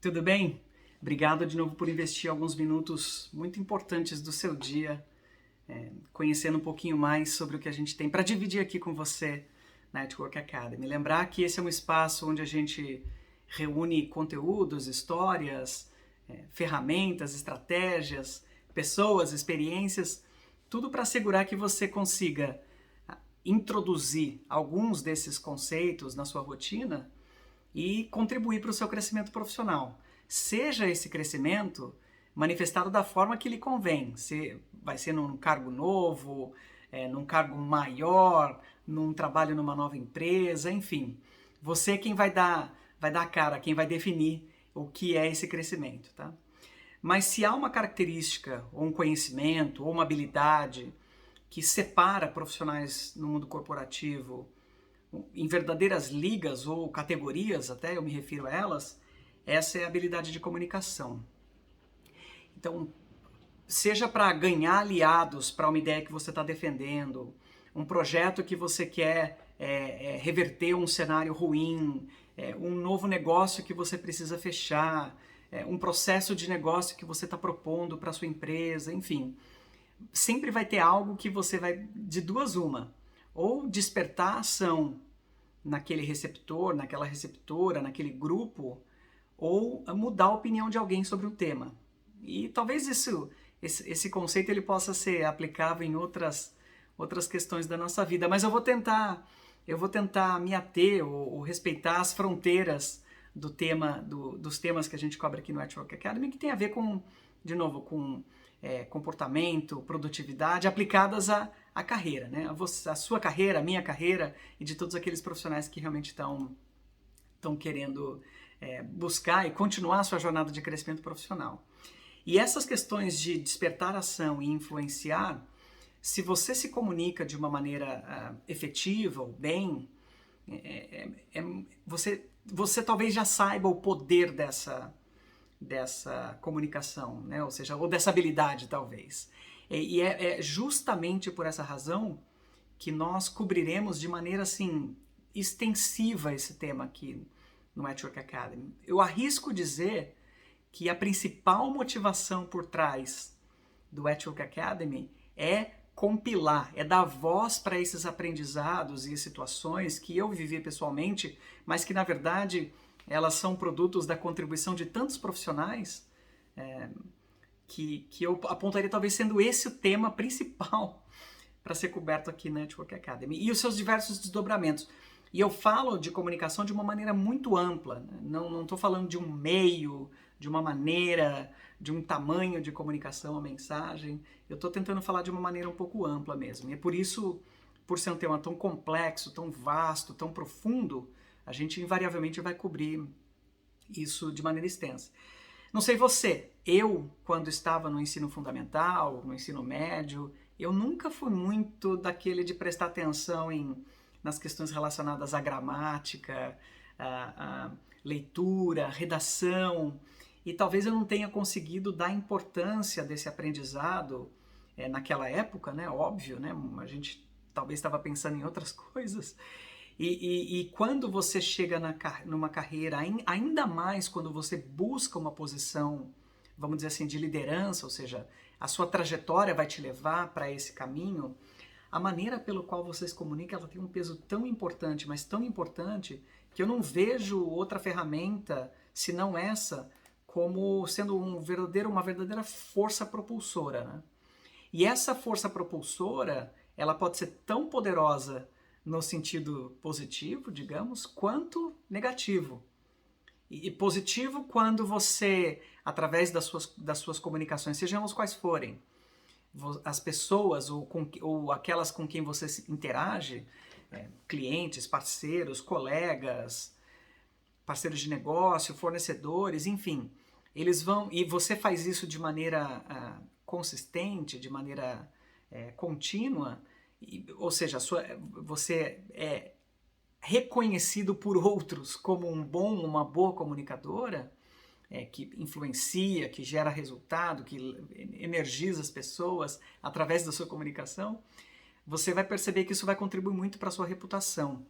Tudo bem? Obrigado de novo por investir alguns minutos muito importantes do seu dia, conhecendo um pouquinho mais sobre o que a gente tem para dividir aqui com você na Network Academy. Lembrar que esse é um espaço onde a gente reúne conteúdos, histórias, ferramentas, estratégias, pessoas, experiências, tudo para assegurar que você consiga introduzir alguns desses conceitos na sua rotina e contribuir para o seu crescimento profissional. Seja esse crescimento manifestado da forma que lhe convém. Se vai ser num cargo novo, num cargo maior, num trabalho numa nova empresa, enfim. Você é quem vai dar a cara, quem vai definir o que é esse crescimento, tá? Mas se há uma característica, ou um conhecimento, ou uma habilidade que separa profissionais no mundo corporativo em verdadeiras ligas ou categorias, até eu me refiro a elas, essa é a habilidade de comunicação. Então, seja para ganhar aliados para uma ideia que você está defendendo, um projeto que você quer reverter um cenário ruim, um novo negócio que você precisa fechar, um processo de negócio que você está propondo para sua empresa, enfim. Sempre vai ter algo que você vai, de duas uma, ou despertar ação naquele receptor, naquela receptora, naquele grupo, ou mudar a opinião de alguém sobre o tema. E talvez esse conceito ele possa ser aplicável em outras questões da nossa vida, mas eu vou tentar me ater ou respeitar as fronteiras dos temas que a gente cobre aqui no Network Academy, que tem a ver com, de novo, com comportamento, produtividade aplicadas à carreira, né? A sua carreira, a minha carreira e de todos aqueles profissionais que realmente estão querendo buscar e continuar a sua jornada de crescimento profissional. E essas questões de despertar ação e influenciar, se você se comunica de uma maneira efetiva ou bem, você talvez já saiba o poder dessa comunicação, né? Ou seja, ou dessa habilidade, talvez. E é justamente por essa razão que nós cobriremos de maneira, assim, extensiva esse tema aqui no Network Academy. Eu arrisco dizer que a principal motivação por trás do Network Academy é compilar, é dar voz para esses aprendizados e situações que eu vivi pessoalmente, mas que, na verdade, elas são produtos da contribuição de tantos profissionais que eu apontaria talvez sendo esse o tema principal para ser coberto aqui na Network Academy. E os seus diversos desdobramentos. E eu falo de comunicação de uma maneira muito ampla. Né? Não estou falando de um meio, de uma maneira, de um tamanho de comunicação, a mensagem. Eu estou tentando falar de uma maneira um pouco ampla mesmo. E é por isso, por ser um tema tão complexo, tão vasto, tão profundo, a gente invariavelmente vai cobrir isso de maneira extensa. Não sei você, eu, quando estava no ensino fundamental, no ensino médio, eu nunca fui muito daquele de prestar atenção nas questões relacionadas à gramática, à leitura, à redação, e talvez eu não tenha conseguido dar importância desse aprendizado naquela época, né? Óbvio, né? A gente talvez estava pensando em outras coisas. E quando você chega numa carreira, ainda mais quando você busca uma posição, vamos dizer assim, de liderança, ou seja, a sua trajetória vai te levar para esse caminho, a maneira pelo qual você se comunica, ela tem um peso tão importante, mas tão importante, que eu não vejo outra ferramenta, senão essa, como sendo uma verdadeira força propulsora. Né? E essa força propulsora, ela pode ser tão poderosa no sentido positivo, digamos, quanto negativo. E positivo quando você, através das suas comunicações, sejam elas quais forem, as pessoas ou aquelas com quem você interage, clientes, parceiros, colegas, parceiros de negócio, fornecedores, enfim, eles vão, e você faz isso de maneira consistente, de maneira contínua, ou seja, você é reconhecido por outros como uma boa comunicadora, que influencia, que gera resultado, que energiza as pessoas através da sua comunicação, você vai perceber que isso vai contribuir muito para a sua reputação.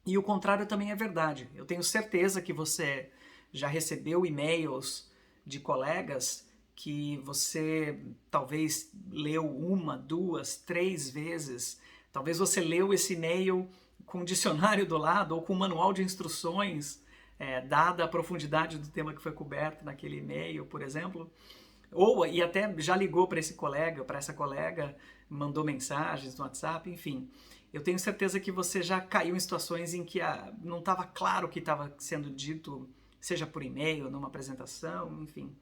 E o contrário também é verdade. Eu tenho certeza que você já recebeu e-mails de colegas que você talvez leu uma, duas, três vezes. Talvez você leu esse e-mail com um dicionário do lado ou com um manual de instruções, dada a profundidade do tema que foi coberto naquele e-mail, por exemplo. E até já ligou para esse colega, para essa colega, mandou mensagens no WhatsApp, enfim. Eu tenho certeza que você já caiu em situações em que não estava claro o que estava sendo dito, seja por e-mail, numa apresentação, enfim.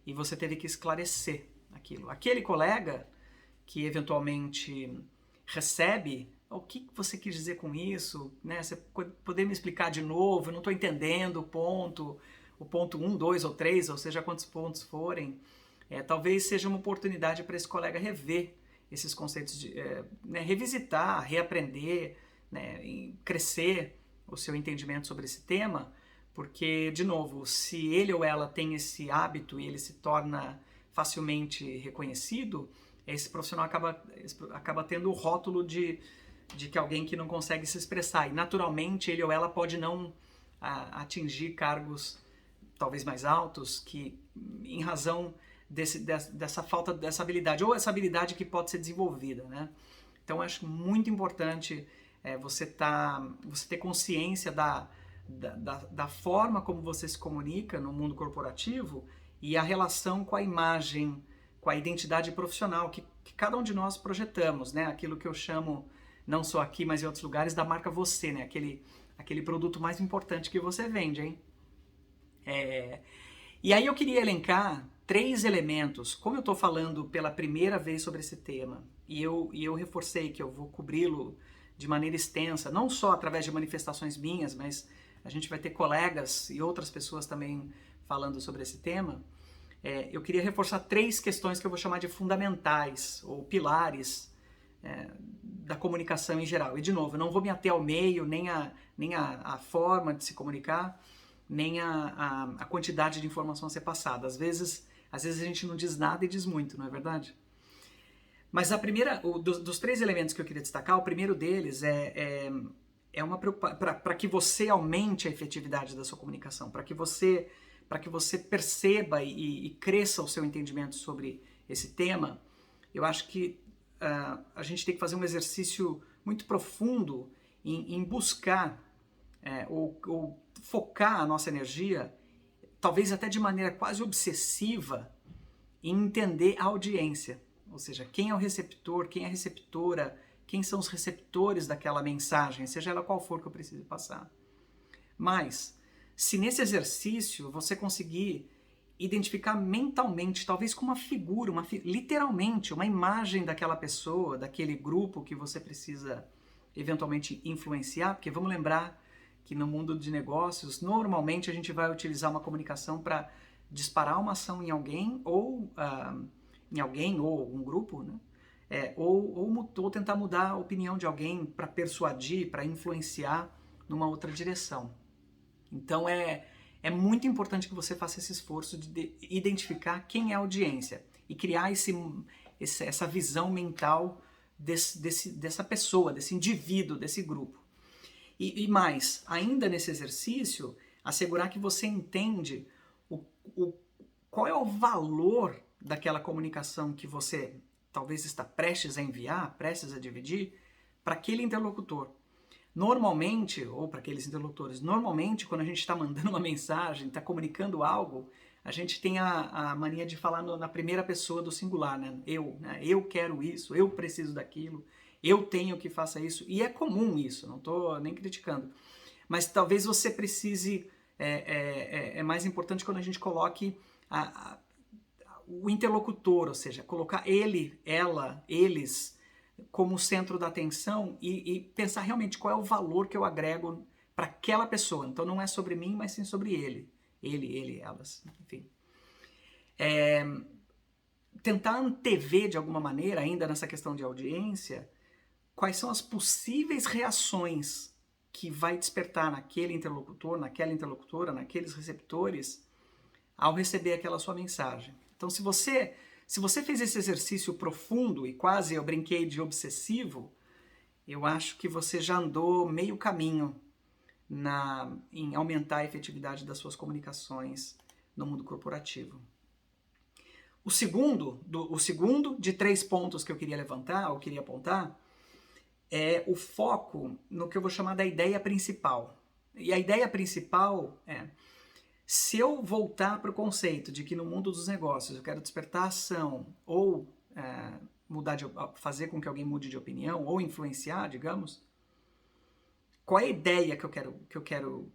E você teve que esclarecer aquilo. Aquele colega que eventualmente recebe, o que você quis dizer com isso? Né? Você poder me explicar de novo? Eu não estou entendendo o ponto 1, 2 ou 3, ou seja, quantos pontos forem. Talvez seja uma oportunidade para esse colega rever esses conceitos, revisitar, reaprender, né, crescer o seu entendimento sobre esse tema, porque, de novo, se ele ou ela tem esse hábito e ele se torna facilmente reconhecido, esse profissional acaba tendo o rótulo de que alguém que não consegue se expressar. E, naturalmente, ele ou ela pode não atingir cargos talvez mais altos, que em razão dessa falta dessa habilidade, ou essa habilidade que pode ser desenvolvida, né? Então, eu acho muito importante você ter consciência da forma como você se comunica no mundo corporativo e a relação com a imagem, com a identidade profissional que cada um de nós projetamos, né? Aquilo que eu chamo, não só aqui, mas em outros lugares, da marca você, né? Aquele produto mais importante que você vende, hein? E aí eu queria elencar 3 elementos. Como eu estou falando pela primeira vez sobre esse tema, e eu reforcei que eu vou cobri-lo de maneira extensa, não só através de manifestações minhas, mas a gente vai ter colegas e outras pessoas também falando sobre esse tema. Eu queria reforçar 3 questões que eu vou chamar de fundamentais, ou pilares, da comunicação em geral. E, de novo, eu não vou me ater ao meio, nem a forma de se comunicar, nem a quantidade de informação a ser passada. Às vezes a gente não diz nada e diz muito, não é verdade? Mas dos 3 elementos que eu queria destacar, o primeiro deles é uma preocupação para que você aumente a efetividade da sua comunicação, para que você perceba e cresça o seu entendimento sobre esse tema. Eu acho que a gente tem que fazer um exercício muito profundo em buscar ou focar a nossa energia, talvez até de maneira quase obsessiva, em entender a audiência. Ou seja, quem é o receptor, quem é a receptora, quem são os receptores daquela mensagem, seja ela qual for que eu precise passar. Mas, se nesse exercício você conseguir identificar mentalmente, talvez com uma figura, literalmente, uma imagem daquela pessoa, daquele grupo que você precisa eventualmente influenciar, porque vamos lembrar que no mundo de negócios, normalmente a gente vai utilizar uma comunicação para disparar uma ação em alguém ou um grupo, né? Ou tentar mudar a opinião de alguém para persuadir, para influenciar numa outra direção. Então é muito importante que você faça esse esforço de identificar quem é a audiência e criar essa visão mental dessa pessoa, desse indivíduo, desse grupo. E mais, ainda nesse exercício, assegurar que você entende qual é o valor daquela comunicação que você talvez está prestes a enviar, prestes a dividir, para aquele interlocutor. Normalmente, ou para aqueles interlocutores, normalmente quando a gente está mandando uma mensagem, está comunicando algo, a gente tem a mania de falar na primeira pessoa do singular, né? Eu quero isso, eu preciso daquilo, eu tenho que faça isso, e é comum isso, não estou nem criticando. Mas talvez você precise, é mais importante quando a gente coloque o interlocutor, ou seja, colocar ele, ela, eles como centro da atenção e pensar realmente qual é o valor que eu agrego para aquela pessoa. Então não é sobre mim, mas sim sobre ele, elas, enfim. Tentar antever de alguma maneira, ainda nessa questão de audiência, quais são as possíveis reações que vai despertar naquele interlocutor, naquela interlocutora, naqueles receptores, ao receber aquela sua mensagem. Então, se você fez esse exercício profundo e quase, eu brinquei de obsessivo, eu acho que você já andou meio caminho em aumentar a efetividade das suas comunicações no mundo corporativo. O segundo de 3 pontos que eu queria levantar, ou queria apontar, é o foco no que eu vou chamar da ideia principal. E a ideia principal é, se eu voltar para o conceito de que no mundo dos negócios eu quero despertar ação, ou fazer com que alguém mude de opinião, ou influenciar, digamos, qual é a ideia que eu quero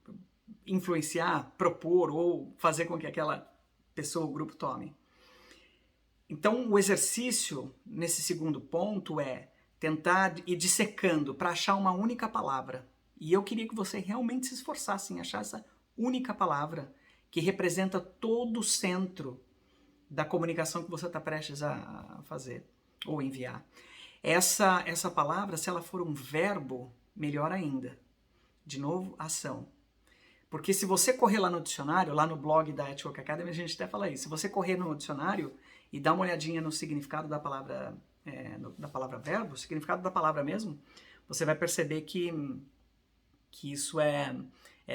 influenciar, propor, ou fazer com que aquela pessoa ou grupo tome? Então, o exercício, nesse segundo ponto, é tentar ir dissecando para achar uma única palavra. E eu queria que você realmente se esforçasse em achar essa única palavra que representa todo o centro da comunicação que você está prestes a fazer ou enviar. Essa palavra, se ela for um verbo, melhor ainda. De novo, ação. Porque se você correr lá no dicionário, lá no blog da At Work Academy, a gente até fala isso. Se você correr no dicionário e dar uma olhadinha no significado da palavra verbo, o significado da palavra mesmo, você vai perceber que isso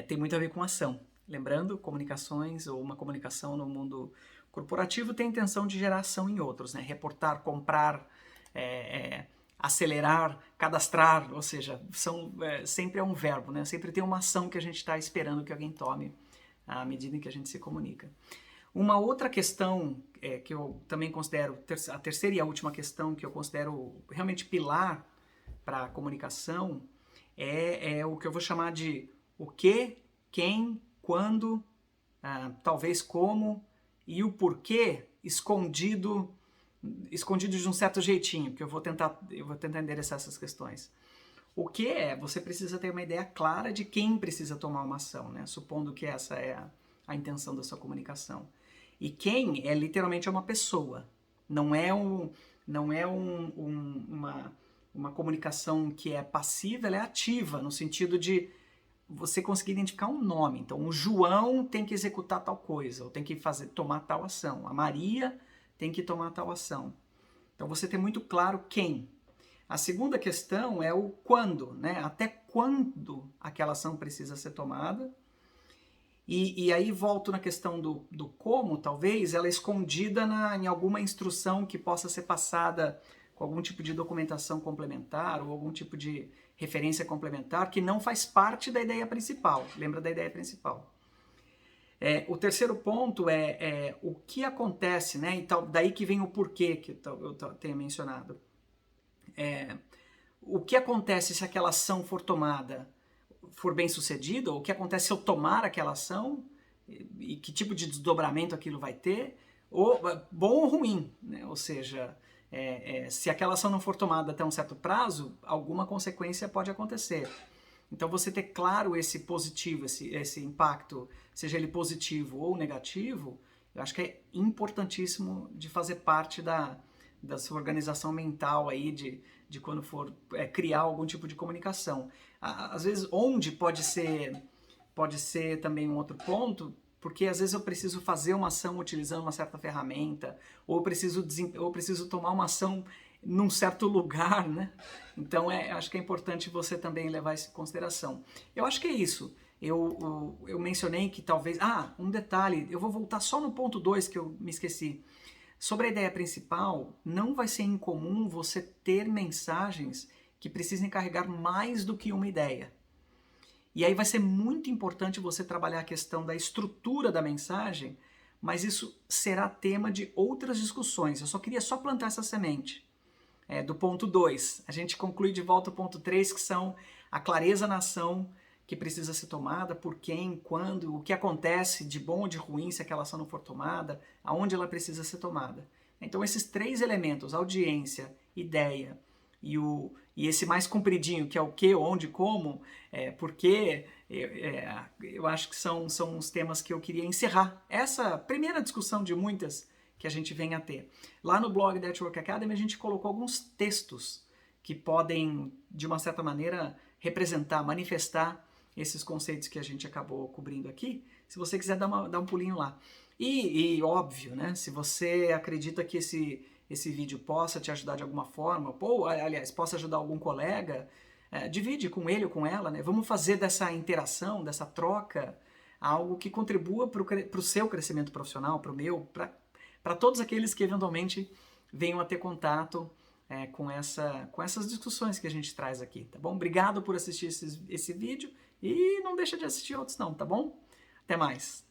tem muito a ver com ação. Lembrando, comunicações ou uma comunicação no mundo corporativo tem a intenção de gerar ação em outros, né? Reportar, comprar, acelerar, cadastrar, ou seja, sempre é um verbo, né? Sempre tem uma ação que a gente está esperando que alguém tome à medida em que a gente se comunica. Uma outra questão que eu também considero, a terceira e a última questão que eu considero realmente pilar para a comunicação é o que eu vou chamar de o que, quem, quando, talvez como, e o porquê escondido de um certo jeitinho, que eu vou tentar endereçar essas questões. O que você precisa ter uma ideia clara de quem precisa tomar uma ação, né? Supondo que essa é a intenção da sua comunicação. E quem é literalmente uma pessoa, não é uma comunicação que é passiva, ela é ativa, no sentido de você conseguir identificar um nome. Então, o João tem que executar tal coisa, ou tem que tomar tal ação. A Maria tem que tomar tal ação. Então, você tem muito claro quem. A segunda questão é o quando, né? Até quando aquela ação precisa ser tomada. E aí volto na questão do como, talvez, ela é escondida em alguma instrução que possa ser passada com algum tipo de documentação complementar ou algum tipo de referência complementar que não faz parte da ideia principal. Lembra da ideia principal. O terceiro ponto é o que acontece, né? E daí que vem o porquê que eu tenho mencionado. O que acontece se aquela ação for tomada, for bem sucedida, ou o que acontece se eu tomar aquela ação, e que tipo de desdobramento aquilo vai ter, ou bom ou ruim, né? Ou seja, se aquela ação não for tomada até um certo prazo, alguma consequência pode acontecer. Então você ter claro esse positivo, esse impacto, seja ele positivo ou negativo, eu acho que é importantíssimo de fazer parte da sua organização mental aí, de quando for criar algum tipo de comunicação. Às vezes, onde pode ser também um outro ponto, porque às vezes eu preciso fazer uma ação utilizando uma certa ferramenta, ou eu preciso tomar uma ação num certo lugar, né? Então, acho que é importante você também levar isso em consideração. Eu acho que é isso. Eu mencionei que talvez... um detalhe, eu vou voltar só no ponto 2 que eu me esqueci. Sobre a ideia principal, não vai ser incomum você ter mensagens que precisem carregar mais do que uma ideia. E aí vai ser muito importante você trabalhar a questão da estrutura da mensagem, mas isso será tema de outras discussões. Eu queria plantar essa semente. Do ponto 2. A gente conclui de volta o ponto 3, que são a clareza na ação que precisa ser tomada, por quem, quando, o que acontece de bom ou de ruim se aquela ação não for tomada, aonde ela precisa ser tomada. Então esses 3 elementos, audiência, ideia e esse mais compridinho, que é o que, onde, como, porquê, eu acho que são os temas que eu queria encerrar essa primeira discussão de muitas que a gente vem a ter. Lá no blog da At Work Academy a gente colocou alguns textos que podem, de uma certa maneira, representar, manifestar esses conceitos que a gente acabou cobrindo aqui. Se você quiser dar um pulinho lá. E óbvio, né? Se você acredita que esse vídeo possa te ajudar de alguma forma, ou, aliás, possa ajudar algum colega, divide com ele ou com ela, né? Vamos fazer dessa interação, dessa troca, algo que contribua para o seu crescimento profissional, para o meu, para todos aqueles que eventualmente venham a ter contato com essas discussões que a gente traz aqui, tá bom? Obrigado por assistir esse vídeo e não deixa de assistir outros não, tá bom? Até mais!